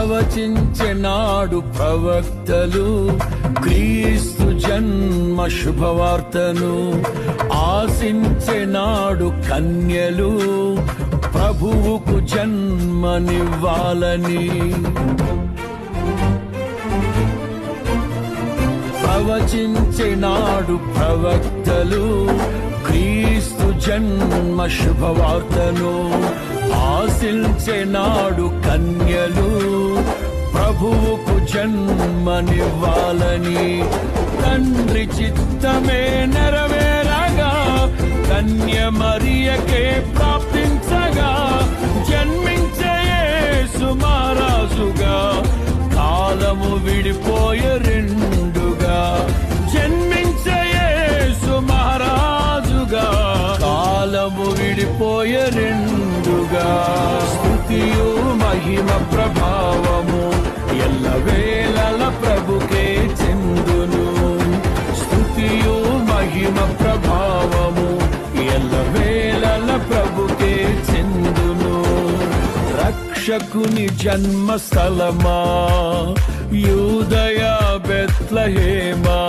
ప్రవచించెనాడు ప్రవక్తలు క్రీస్తు జన్మ శుభవార్తను. ఆశించెనాడు కన్యలు ప్రభువుకు జన్మనివ్వాలని. ప్రవచించెనాడు ప్రవక్తలు క్రీస్తు జన్మ శుభవార్తను. ఆశించెనాడు కన్యలు ప్రభువుకు జన్మనివ్వాలని. తండ్రి చిత్తమే నెరవేరగా కన్య మరియకే ప్రాప్తించగా జన్మించే యేసు మహారాజుగా కాలము విడిపోయే రెండుగా. జన్మించే యేసు మహారాజుగా కాలము విడిపోయే రెండుగా. స్తుతియు మహిమ ప్రభావము ఎల్లవేళల ప్రభుకే చెందును. స్తుతియు మహిమ ప్రభావము ఎల్లవేళల ప్రభుకే చెందును. రక్షకుని జన్మస్థలమా యూదయ బెత్లెహేమా,